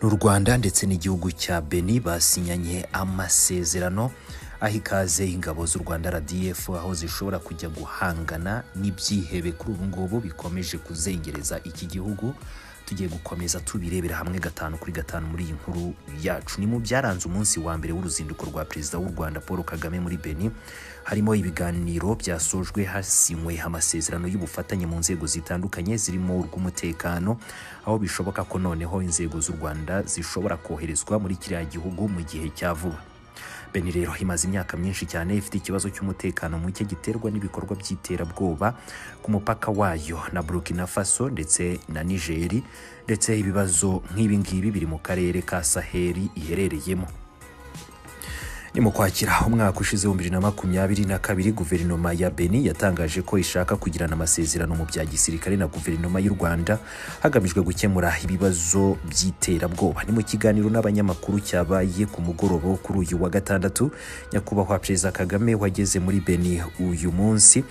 n'u Rwanda ndetse n'igihugu cya Benin basinyanye amasezerano aho ikaze ingabo z'u Rwanda RDF aho zishobora kujya guhangana n'ibyihebe kuri ubu ngubu bikomeje kuzengereza iki gihugu. Tugiye gukomeza tubirebera hamwe gatanu kuri gatanu muri iyi nkuru yacu. Ni mu byaranze umunsi wa mbere w'uruzinduko rwa Perezida w'u Rwanda Paul Kagame muri Benin, harimo ibiganiro byasojwe hasinywe amasezerano y'ubufatanye mu nzego zitandukanye zirimo urw'umutekano, aho bishoboka ko noneho inzego z'u Rwanda zishobora koherezwa muri kiriya gihugu mu gihe cya vuba. Benin rero imaze imyaka myinshi cyane ifite ikibazo cy'umutekano muke giterwa n'ibikorwa by'iterabwoba ku mupaka wayo na Burkina Faso ndetse na Niger, ndetse ibibazo nk'ibi ngibi biri mu karere ka Sahel iherereyemo. Ni mu Kwakira umwaka ushize 2022 guverinoma ya Benin yatangaje ko ishaka kugirana amasezerano mu bya gisirikare na guverinoma y'u Rwanda hagamijwe gukemura ibibazo by'iterabwoba. Ni mu kiganiro n'abanyamakuru cyabaye ku mugoroba kuri uyu wa gatandatu, nyakubahwa Perezida Kagame wageze muri Benin uyu munsi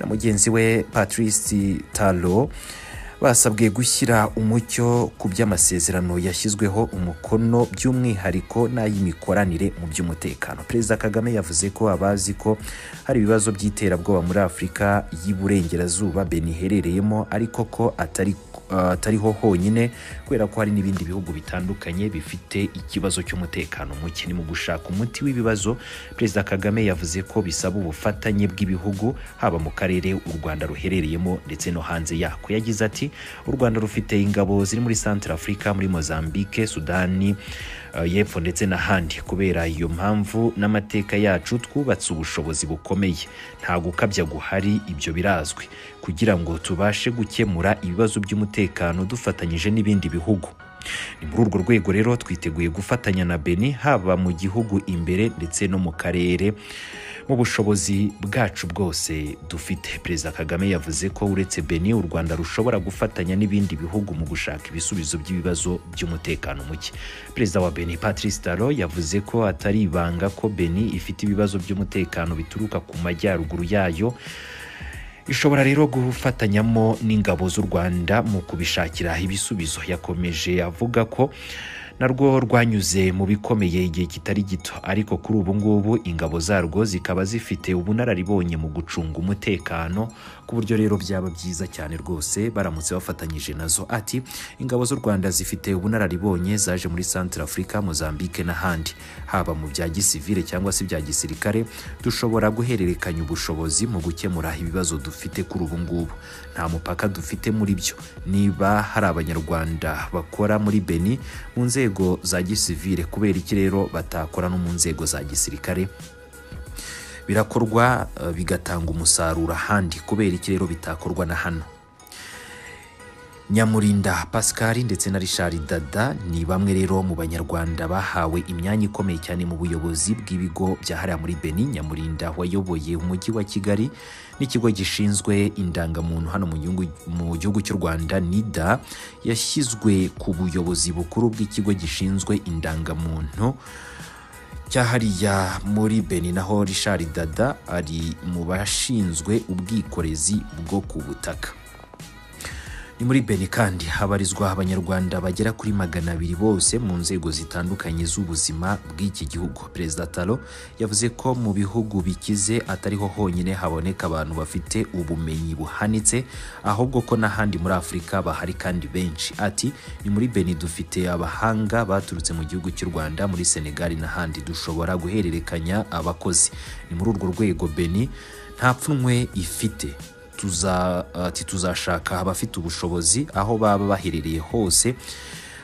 na mugenzi we Patrice Talon basabwe gushyira umucyo ku by'amasezerano yashyizweho umukono by'umwihariko n'ay'imikoranire mu by'umutekano. Perezida Kagame yavuze ko abazi ko hari ibibazo by'iterabwoba muri Afurika y'Iburengerazuba Benin iherereyemo, ariko ko atariho honyine, kubera ko hari n'ibindi bihugu bitandukanye bifite ikibazo cy'umutekano muke. Ni mu gushaka umuti w'ibibazo, Perezida Kagame yavuze ko bisaba ubufatanye bw'ibihugu haba mu karere u Rwanda ruherereyemo ndetse no hanze yako. Yagize ati u Rwanda rufite ingabo ziri muri Central Africa, muri Mozambique, Sudani y'Epfo ndetse n'ahandi. Kubera iyo mpamvu n'amateka yacu twubatse ubushobozi bukomeye, nta gukabya guhari, ibyo birazwi, kugira ngo tubashe gukemura ibibazo by'umutekano dufatanyije n'ibindi bihugu. Ni muri urwo rwego rero twiteguye gufatanya na Benin haba mu gihugu imbere ndetse no mu karere mu bushobozi bwacu bwose dufite. Perezida Kagame yavuze ko uretse Benin u Rwanda rushobora gufatanya n'ibindi bihugu mu gushaka ibisubizo by'ibibazo by'umutekano muke. Perezida wa Benin Patrice Talon yavuze ko atari ibanga ko Benin ifite ibibazo by'umutekano bituruka ku majyaruguru yayo, ishobora rero gufatanyamo n'ingabo z'u Rwanda mu kubishakira ibisubizo. Yakomeje avuga ko narwo rwanyuze mu bikomeye igihe kitari gito, ariko kuri ubu ngubu ingabo zarwo zikaba zifite ubunararibonye mu gucunga umutekano, ku buryo rero byaba byiza cyane rwose baramutse bafatanyije nazo. Ati ingabo z'u Rwanda zifite ubunararibonye, zaje muri Central Africa, Mozambique n'ahandi, haba mu bya gisivile cyangwa se bya gisirikare. Dushobora guhererekanya ubushobozi mu gukemura ibibazo dufite kuri ubu ngubu. Nta mupaka dufite muri byo. Niba hari abanyarwanda bakora muri Benin mu nzego za gisivile, kubera iki rero batakora no mu nzego za gisirikare? Birakorwa bigatanga umusaruro ahandi, kubera iki rero bitakorwa na hano? Nyamurinda Pascal ndetse na Richard Dada ni bamwe rero mu banyarwanda bahawe imyanya ikomeye cyane mu buyobozi bw'ibigo bya hariya muri Benin. Nyamurinda wayoboye umujyi wa Kigali n'ikigo gishinzwe indangamuntu hano mu gihugu cy'u Rwanda NIDA, yashyizwe ku buyobozi bukuru bw'ikigo gishinzwe indangamuntu cyahariya muri Benin, naho Richard Dada ari mu bashinzwe ubwikorezi bwo ku butaka. Ni muri Benin kandi habarizwa abanyarwanda bagera kuri 200 bose mu nzego zitandukanye z'ubuzima bw'iki gihugu. Perezida Talon yavuze ko mu bihugu bikize atariho honyine haboneka abantu bafite ubumenyi buhanitse, ahubwo ko n'ahandi muri Afurika bahari kandi benshi. Ati ni muri Benin dufite abahanga baturutse mu gihugu cy'u Rwanda, muri Senegal n'ahandi, dushobora guhererekanya abakozi. Ni muri urwo rwego Benin nta pfunwe ifite. Tuzashaka abafite ubushobozi aho baba baherereye hose,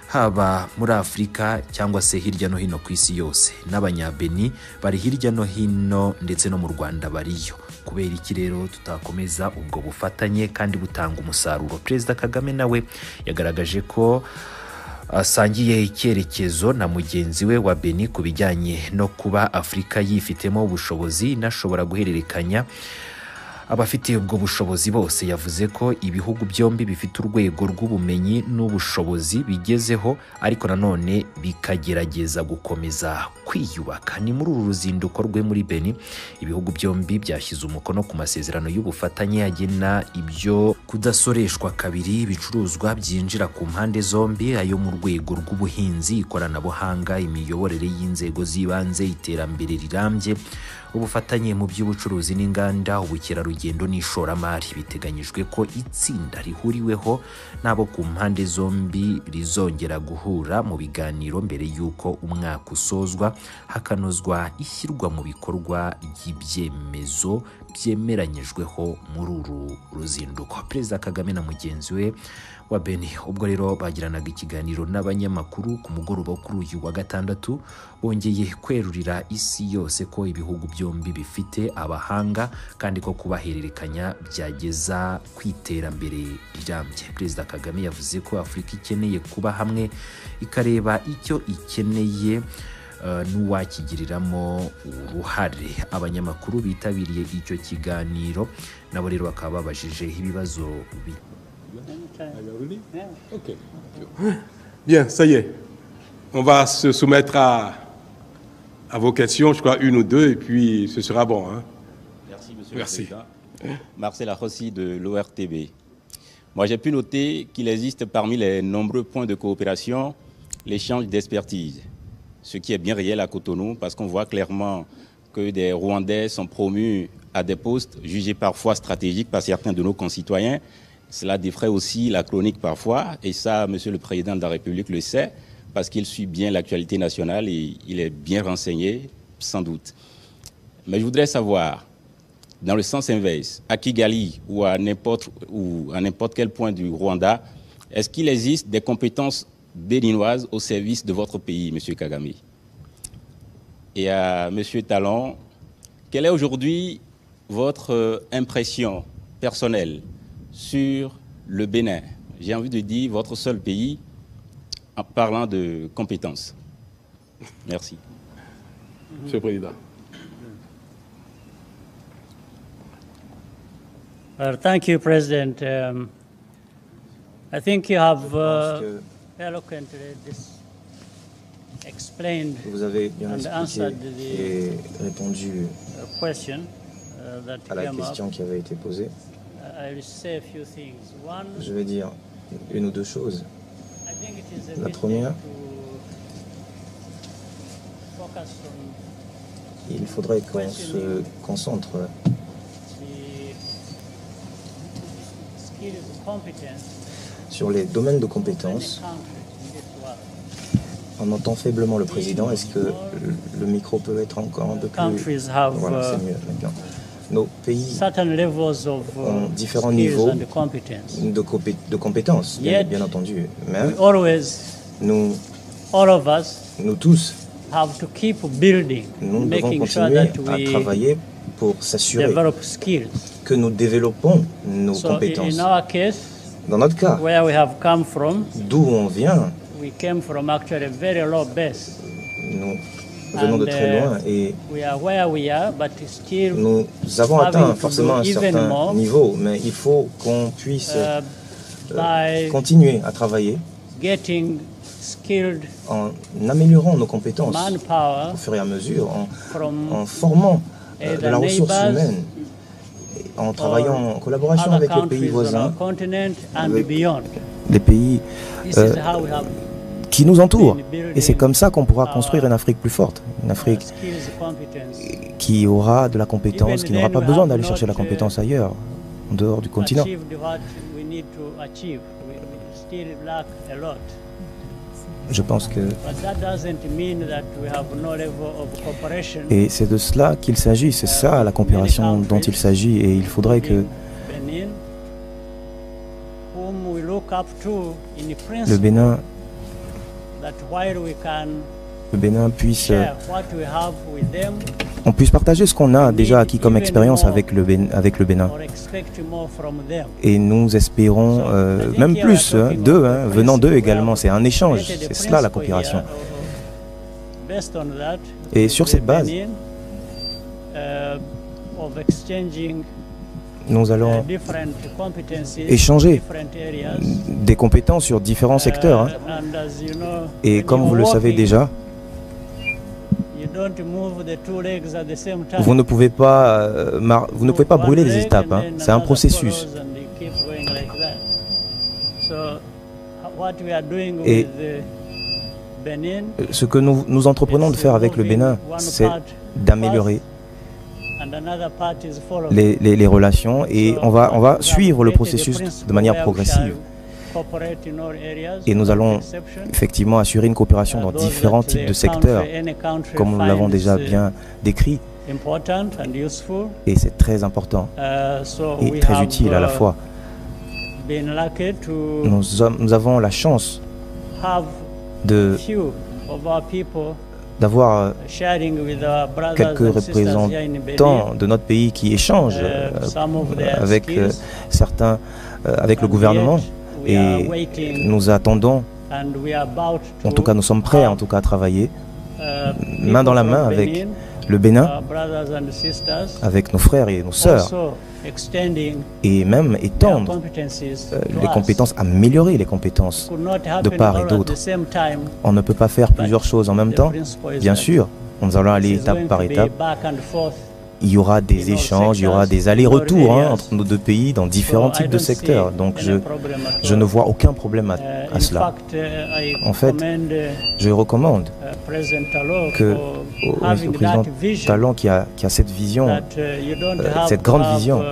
haba muri Afurika cyangwa se hirya no hino ku isi yose. N'abanyabeni bari hirya no hino ndetse no mu Rwanda bariyo. Kubera iki rero tutakomeza ubwo bufatanye kandi butanga umusaruro? Perezida Kagame nawe yagaragaje ko asangiye icyerekezo na mugenzi we wa Benin ku bijyanye no kuba Afurika yifitemo ubushobozi inashobora guhererekanya abafite ubwo bushobozi bose yavuze ko ibihugu byombi bifite urwego rw'ubumenyi n'ubushobozi bigezeho ariko nanone bikagerageza gukomeza kwiyubaka. Ni muri uru ruzinduko rwe muri Benin ibihugu byombi byashyize umukono ku masezerano y'ubufatanye agena ibyo kudasoreshwa kabiri ibicuruzwa byinjira ku mpande zombi, ayo mu rwego rw'ubuhinzi, ikoranabuhanga, imiyoborere y'inzego z'ibanze, iterambere rirambye, ubufatanye mu by'ubucuruzi n'inganda, ubukerarugendo n'ishoramari. Biteganyijwe ko itsinda rihuriweho n'abo ku mpande zombi rizongera guhura mu biganiro mbere y'uko umwaka usozwa, hakanozwa ishyirwa mu bikorwa ry'ibyemezo byemeranyijweho muri uru ruzinduko. Perezida Kagame na mugenzi we wa Benin ubwo rero bagiranaga ikiganiro n'abanyamakuru ku mugoroba kuri uyu wa gatandatu, bongeye kwerurira isi yose ko ibihugu byombi bifite abahanga kandi ko kubahererekanya byageza ku iterambere rirambye. Perezida Kagame yavuze ko Afurika ikeneye kuba hamwe ikareba icyo ikeneye n'uwakigiriramo uruhare. Abanyamakuru bitabiriye icyo kiganiro nabo rero bakaba babajije ibibazo Ok. Bien, ça y est. On va se soumettre à vos questions, je crois une ou deux, et puis ce sera bon. Hein. Merci, monsieur le Président. Marcel Arossi de l'ORTB. Moi, j'ai pu noter qu'il existe parmi les nombreux points de coopération l'échange d'expertise, ce qui est bien réel à Cotonou, parce qu'on voit clairement que des Rwandais sont promus à des postes jugés parfois stratégiques par certains de nos concitoyens. Cela défraie aussi la chronique parfois, et ça, Monsieur le Président de la République le sait, parce qu'il suit bien l'actualité nationale et il est bien renseigné, sans doute. Mais je voudrais savoir, dans le sens inverse, à Kigali ou à n'importe quel point du Rwanda, est-ce qu'il existe des compétences béninoises au service de votre pays, Monsieur Kagame? Et à Monsieur Talon, quelle est aujourd'hui votre impression personnelle sur le Bénin? J'ai envie de dire votre seul pays en parlant de compétences. Merci. Monsieur le Président. Thank you, President. I think you have eloquently explained vous avez bien and expliqué answered et the répondu question that à la came question up. qui avait été posée. I will say a few things. One, Je vais dire une ou deux choses. I think it is a La bit première, to focus on il faudrait qu'on se concentre the skills and competence sur les domaines de of compétences. many countries in this world. On entend faiblement le président. Est-ce que le micro peut être encore un peu plus... Countries have Voilà, c'est mieux maintenant. Nos pays certain levels of ont différents skills niveaux and competence. de compétences, Yet, bien entendu. Mais We always, nous all of us, tous, have to keep building, nous devons making sure continuer that à we travailler pour s'assurer develop skills. que nous développons nos So compétences. in our case, Dans notre cas, where we have come from, d'où on vient, we came from actually a very low base. nous venons de très loin et We are where we are, but still nous avons having atteint to forcément un do even certain more, niveau, mais il faut qu'on puisse by continuer à travailler getting skilled en améliorant nos compétences manpower au fur et à mesure, en from formant de either la ressource neighbors humaine, en travaillant en collaboration other avec les pays countries on our voisins, continent and avec beyond. des pays This is how we have qui nous entourent. Et c'est comme ça qu'on pourra construire une Afrique plus forte, une Afrique skills, competence. qui aura de la compétence, qui n'aura pas besoin d'aller chercher la compétence ailleurs, en dehors du continent. Achieved what we need to achieve. We still lack a lot. Je pense que... But that doesn't mean that we have no level of cooperation. Et c'est de cela qu'il s'agit, c'est ça la coopération dont il s'agit, et il faudrait que Benin, whom we look up to in le principle, that while we can Bénin puisse, share what we have with them on puisse partager ce qu'on a déjà acquis comme expérience avec le Bénin. or expect more from them. Et nous espérons même plus d'eux, venant d'eux également. C'est un échange, c'est cela la coopération. Based on that, Et sur cette base, Benin, of exchanging nous allons échanger des compétences sur différents secteurs. Et comme vous le savez déjà, vous ne pouvez pas brûler les étapes. C'est un processus. Et ce que nous entreprenons de faire avec le Bénin, c'est d'améliorer les relations et on va suivre le processus de manière progressive. Et nous allons effectivement assurer une coopération dans différents types de secteurs, comme nous l'avons déjà bien décrit. Et c'est très important et très utile à la fois. Nous avons la chance d'avoir quelques représentants de notre pays qui échangent avec certains, avec le gouvernement. Et nous attendons, en tout cas nous sommes prêts en tout cas à travailler main dans la main avec le Bénin, avec nos frères et nos sœurs, et même étendre les compétences, améliorer les compétences de part et d'autre. On ne peut pas faire plusieurs choses en même temps, bien sûr, nous allons aller étape par étape. Il y aura des échanges, il y aura des allers-retours entre nos deux pays dans différents types de secteurs. Donc je ne vois aucun problème à cela. En fait, je recommande au président Talon qui a cette vision, cette grande vision,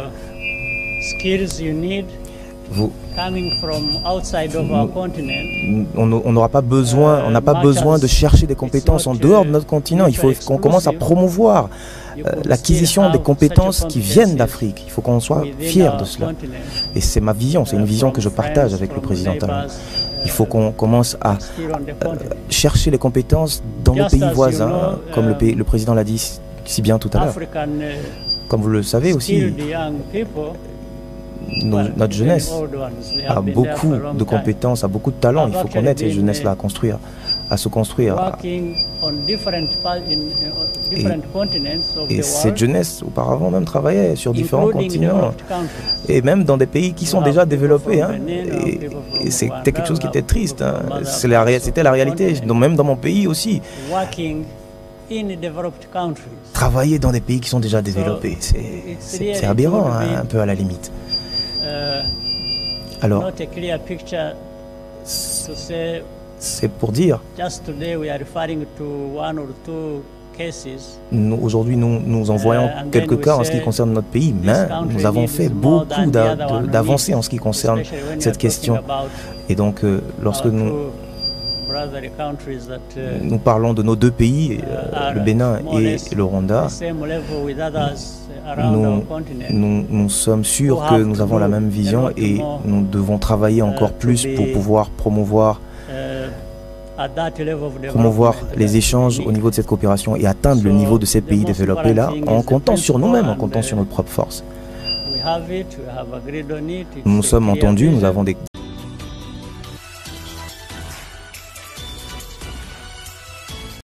on n'aura pas besoin, on n'a pas besoin de chercher des compétences en dehors de notre continent. Il faut qu'on commence à promouvoir l'acquisition des compétences qui viennent d'Afrique. Il faut qu'on soit fiers de cela. Et c'est ma vision, c'est une vision que je partage avec le président Talon. Il faut qu'on commence à chercher les compétences dans nos pays voisins, comme le président l'a dit si bien tout à l'heure. Comme vous le savez aussi, notre jeunesse a beaucoup de compétences, a beaucoup de talents. Il faut qu'on aide cette jeunesse-là à se construire. Et cette jeunesse, auparavant, même travaillait sur différents continents, et même dans des pays qui sont déjà développés. Et c'était quelque chose qui était triste. C'était la réalité, même dans mon pays aussi. Travailler dans des pays qui sont déjà développés, c'est aberrant, un peu à la limite. Alors, c'est pour dire, aujourd'hui nous en voyons quelques cas en ce qui concerne notre pays, mais nous avons fait beaucoup d'avancées en ce qui concerne cette question. Et donc, lorsque nous parlons de nos deux pays, le Bénin et le Rwanda, nous sommes sûrs que nous avons la même vision et nous devons travailler encore plus pour pouvoir promouvoir les échanges au niveau de cette coopération et atteindre le niveau de ces pays développés-là en comptant sur nous-mêmes, en comptant sur notre propre force. Nous nous sommes entendus, nous avons des